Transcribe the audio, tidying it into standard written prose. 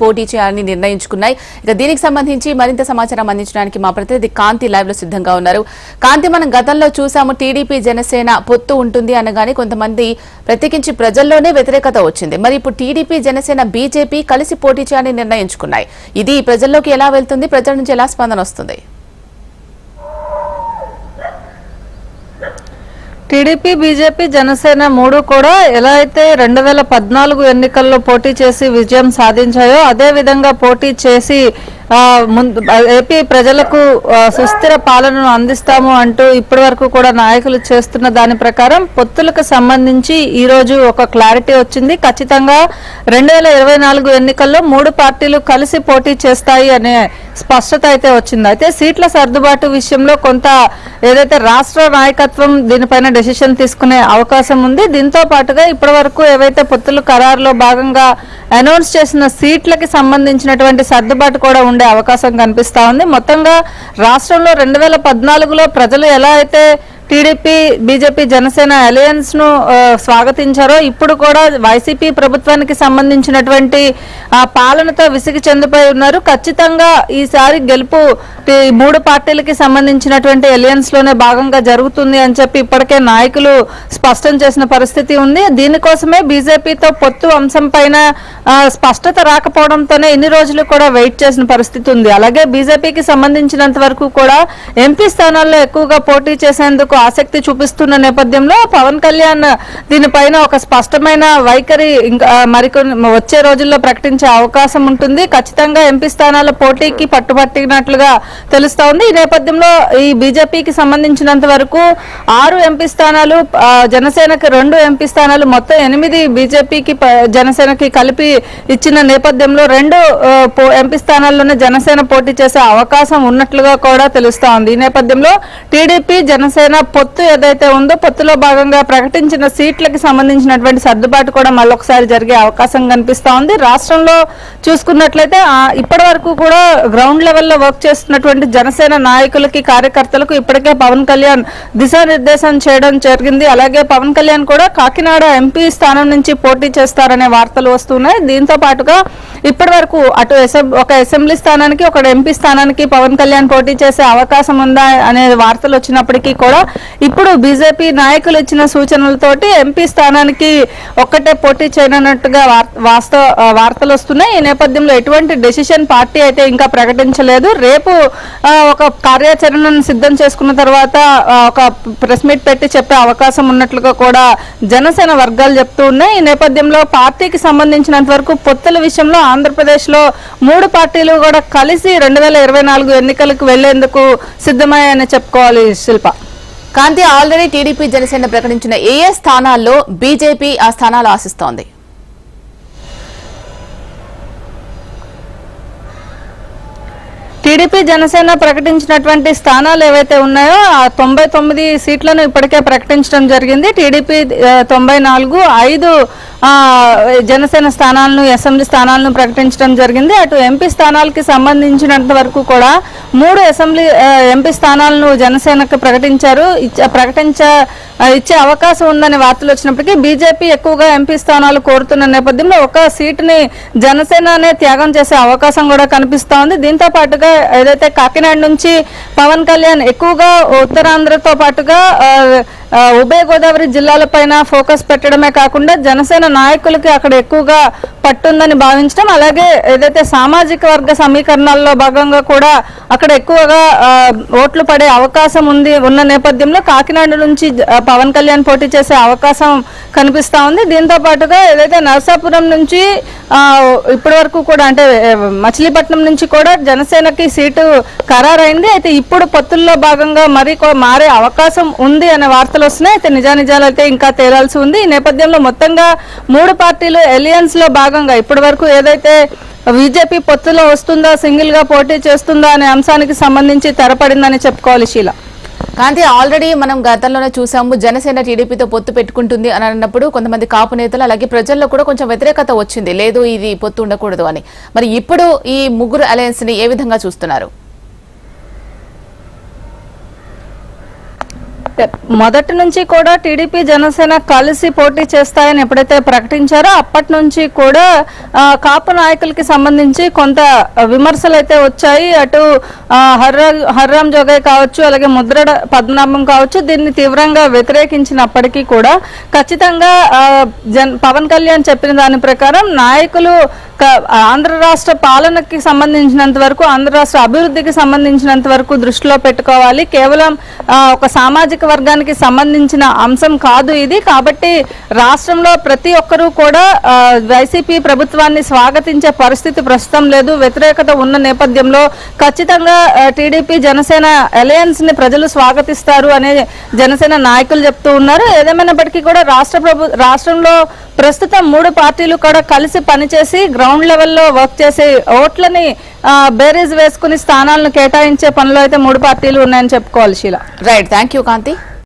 పోటీ చేయాలని నిర్ణయించుకున్నాయి. ఇక దీనికి సంబంధించి మరింత సమాచారం అందించడానికి మా ప్రతినిధి కాంతి లైవ్ లో సిద్ధంగా ఉన్నారు. కాంతి, మనం గతంలో చూసాము టీడీపీ జనసేన పొత్తు ఉంటుంది అనగానే కొంతమంది ప్రత్యేకించి ప్రజల్లోనే వ్యతిరేకత వచ్చింది. మరి ఇప్పుడు టీడీపీ జనసేన బీజేపీ కలిసి పోటీ చేయాలని నిర్ణయించుకున్నాయి. ఇది ప్రజల్లోకి ఎలా వెళ్తుంది? ప్రజల నుంచి ఎలా స్పందన వస్తుంది? టీడీపీ బీజేపీ జనసేన మూడు కూడా ఎలా అయితే 2014 ఎన్నికల్లో పోటీ చేసి విజయం సాధించాయో అదే విధంగా పోటీ చేసి ఏపీ ప్రజలకు సుస్థిర పాలనను అందిస్తాము అంటూ ఇప్పటి వరకు కూడా నాయకులు చేస్తున్న దాని ప్రకారం పొత్తులకు సంబంధించి ఈ రోజు ఒక క్లారిటీ వచ్చింది. ఖచ్చితంగా 2024 ఎన్నికల్లో మూడు పార్టీలు కలిసి పోటీ చేస్తాయి అనే స్పష్టత అయితే వచ్చింది. అయితే సీట్ల సర్దుబాటు విషయంలో కొంత ఏదైతే రాష్ట్ర నాయకత్వం దీనిపైన డెసిషన్ తీసుకునే అవకాశం ఉంది. దీంతో పాటుగా ఇప్పటి వరకు ఏవైతే పొత్తుల ఖరారులో భాగంగా అనౌన్స్ చేసిన సీట్లకి సంబంధించినటువంటి సర్దుబాటు కూడా ఉండే అవకాశం కనిపిస్తా ఉంది. మొత్తంగా రాష్ట్రంలో 2014లో ప్రజలు ఎలా అయితే టీడీపీ బీజేపీ జనసేన అలయన్స్ ను స్వాగతించారో ఇప్పుడు కూడా వైసీపీ ప్రభుత్వానికి సంబంధించినటువంటి పాలనతో విసిగి చెందిపోయి ఉన్నారు. ఖచ్చితంగా ఈసారి గెలుపు మూడు పార్టీలకి సంబంధించినటువంటి అలయన్స్ లోనే భాగంగా జరుగుతుంది అని చెప్పి ఇప్పటికే నాయకులు స్పష్టం చేసిన పరిస్థితి ఉంది. దీనికోసమే బీజేపీతో పొత్తు అంశం పైన స్పష్టత రాకపోవడంతోనే ఇన్ని రోజులు కూడా వెయిట్ చేసిన పరిస్థితి ఉంది. అలాగే బీజేపీకి సంబంధించినంత వరకు కూడా ఎంపీ స్థానాల్లో ఎక్కువగా పోటీ చేసేందుకు ఆసక్తి చూపిస్తున్న నేపథ్యంలో పవన్ కళ్యాణ్ దీనిపైన ఒక స్పష్టమైన వైఖరి ఇంకా మరికొన్ని వచ్చే రోజుల్లో ప్రకటించే అవకాశం ఉంటుంది. ఖచ్చితంగా ఎంపీ స్థానాల పోటీకి పట్టుబట్టినట్లుగా తెలుస్తా ఉంది. ఈ నేపథ్యంలో ఈ బీజేపీకి సంబంధించినంత వరకు 6 ఎంపీ స్థానాలు, జనసేనకి 2 ఎంపీ స్థానాలు, మొత్తం 8 బీజేపీకి జనసేనకి కలిపి ఇచ్చిన నేపథ్యంలో 2 ఎంపీ స్థానాల్లోనే జనసేన పోటీ చేసే అవకాశం ఉన్నట్లుగా కూడా తెలుస్తా ఉంది. ఈ నేపథ్యంలో టీడీపీ జనసేన పొత్తు ఏదైతే ఉందో పొత్తులో భాగంగా ప్రకటించిన సీట్లకి సంబంధించినటువంటి సర్దుబాటు కూడా మళ్ళొకసారి జరిగే అవకాశం కనిపిస్తా ఉంది. రాష్ట్రంలో చూసుకున్నట్లయితే ఇప్పటి వరకు కూడా గ్రౌండ్ లెవెల్లో వర్క్ చేస్తున్నటువంటి జనసేన నాయకులకి కార్యకర్తలకు ఇప్పటికే పవన్ కళ్యాణ్ దిశానిర్దేశం చేయడం జరిగింది. అలాగే పవన్ కళ్యాణ్ కూడా కాకినాడ ఎంపీ స్థానం నుంచి పోటీ చేస్తారనే వార్తలు వస్తున్నాయి. దీంతో పాటుగా ఇప్పటి వరకు అటు ఒక అసెంబ్లీ స్థానానికి ఒక ఎంపీ స్థానానికి పవన్ కళ్యాణ్ పోటీ చేసే అవకాశం ఉందా అనే వార్తలు వచ్చినప్పటికీ కూడా ఇప్పుడు బీజేపీ నాయకులు ఇచ్చిన సూచనలతోటి ఎంపీ స్థానానికి ఒక్కటే పోటీ చేయనున్నట్టుగా వార్తలు వస్తున్నాయి. ఈ నేపథ్యంలో ఎటువంటి డెసిషన్ పార్టీ అయితే ఇంకా ప్రకటించలేదు. రేపు ఒక కార్యాచరణను సిద్ధం చేసుకున్న తర్వాత ఒక ప్రెస్ మీట్ పెట్టి చెప్పే అవకాశం ఉన్నట్లుగా కూడా జనసేన వర్గాలు చెప్తూ ఉన్నాయి. ఈ నేపథ్యంలో పార్టీకి సంబంధించినంత వరకు పొత్తుల విషయంలో ఆంధ్రప్రదేశ్ లో 3 పార్టీలు కూడా కలిసి 2024 ఎన్నికలకు వెళ్లేందుకు సిద్ధమయ్యాయని చెప్పుకోవాలి. శిల్ప, కాంతి, ఆల్రెడీ టీడీపీ జనసేన ప్రకటించిన ఏ స్థానాల్లో బీజేపీ ఆ స్థానాలు ఆశిస్తోంది? టీడీపీ జనసేన ప్రకటించినటువంటి స్థానాలు ఏవైతే ఉన్నాయో ఆ 99 సీట్లను ఇప్పటికే ప్రకటించడం జరిగింది. టీడీపీ 94, 5 జనసేన స్థానాలను, అసెంబ్లీ స్థానాలను ప్రకటించడం జరిగింది. అటు ఎంపీ స్థానాలకి సంబంధించినంత వరకు కూడా 3 ఎంపీ స్థానాలను జనసేనకు ప్రకటించారు. ఇచ్చే అవకాశం ఉందనే వార్తలు వచ్చినప్పటికీ బీజేపీ ఎక్కువగా ఎంపీ స్థానాలు కోరుతున్న నేపథ్యంలో ఒక సీటుని జనసేననే త్యాగం చేసే అవకాశం కూడా కనిపిస్తా ఉంది. దీంతో పాటుగా ఏదైతే కాకినాడ నుంచి పవన్ కళ్యాణ్ ఎక్కువగా ఉత్తరాంధ్రతో పాటుగా ఉభయ గోదావరి జిల్లాలపైన ఫోకస్ పెట్టడమే కాకుండా జనసేన నాయకులకి అక్కడ ఎక్కువగా పట్టుందని భావించడం, అలాగే ఏదైతే సామాజిక వర్గ సమీకరణాల్లో భాగంగా కూడా అక్కడ ఎక్కువగా ఓట్లు పడే అవకాశం ఉన్న నేపథ్యంలో కాకినాడ నుంచి పవన్ కళ్యాణ్ పోటీ చేసే అవకాశం కనిపిస్తా ఉంది. దీంతో పాటుగా ఏదైతే నరసాపురం నుంచి ఇప్పటి వరకు కూడా అంటే మచిలీపట్నం నుంచి కూడా జనసేనకి సీటు ఖరారైంది. అయితే ఇప్పుడు పొత్తుల్లో భాగంగా మారే అవకాశం ఉంది అనే వార్తలు వస్తున్నాయి. అయితే నిజానిజాలు అయితే ఇంకా తేలాల్సి ఉంది. ఈ నేపథ్యంలో మొత్తంగా 3 పార్టీలు అలయన్స్ లో భాగంగా ఇప్పటి వరకు ఏదైతే బీజేపీ పొత్తులో వస్తుందా, సింగిల్ గా పోటీ చేస్తుందా అనే అంశానికి సంబంధించి తెరపడిందని చెప్పుకోవాలి. శీల, కాంతి, ఆల్రెడీ మనం గతంలోనే చూసాము జనసేన టీడీపీతో పొత్తు పెట్టుకుంటుంది అని అన్నప్పుడు కొంతమంది కాపు నేతలు అలాగే ప్రజల్లో కూడా కొంచెం వ్యతిరేకత వచ్చింది, లేదు ఇది పొత్తు ఉండకూడదు అని. మరి ఇప్పుడు ఈ ముగ్గురు అలయన్స్ ని ఏ విధంగా చూస్తున్నారు? మొదటి నుంచి కూడా టీడీపీ జనసేన కలిసి పోటీ చేస్తాయని ఎప్పుడైతే ప్రకటించారో అప్పటి నుంచి కూడా కాపు నాయకులకి సంబంధించి కొంత విమర్శలు అయితే వచ్చాయి. అటు హర్రామ్ జోగయ్య కావచ్చు, అలాగే ముద్రడ పద్మనాభం కావచ్చు, దీన్ని తీవ్రంగా వ్యతిరేకించినప్పటికీ కూడా ఖచ్చితంగా పవన్ కళ్యాణ్ చెప్పిన దాని ప్రకారం నాయకులు ఆంధ్ర రాష్ట్ర పాలనకి సంబంధించినంత వరకు, ఆంధ్ర రాష్ట్ర అభివృద్ధికి సంబంధించినంత వరకు దృష్టిలో పెట్టుకోవాలి. కేవలం ఒక సామాజిక వర్గానికి సంబంధించిన అంశం కాదు ఇది. కాబట్టి రాష్ట్రంలో ప్రతి ఒక్కరూ కూడా వైసీపీ ప్రభుత్వాన్ని స్వాగతించే పరిస్థితి ప్రస్తుతం లేదు. వ్యతిరేకత ఉన్న నేపథ్యంలో ఖచ్చితంగా టీడీపీ జనసేన అలయన్స్ ని ప్రజలు స్వాగతిస్తారు అనే జనసేన నాయకులు చెప్తూ ఉన్నారు. ఏదేమైనప్పటికీ కూడా రాష్ట్రంలో ప్రస్తుతం 3 పార్టీలు కూడా కలిసి పనిచేసి గ్రౌండ్ లెవెల్లో వర్క్ చేసి ఓట్లని బేరీజ్ వేసుకుని స్థానాలను కేటాయించే పనిలో అయితే 3 పార్టీలు ఉన్నాయని చెప్పుకోవాలి. Sheela. Right, thank you Kanthi.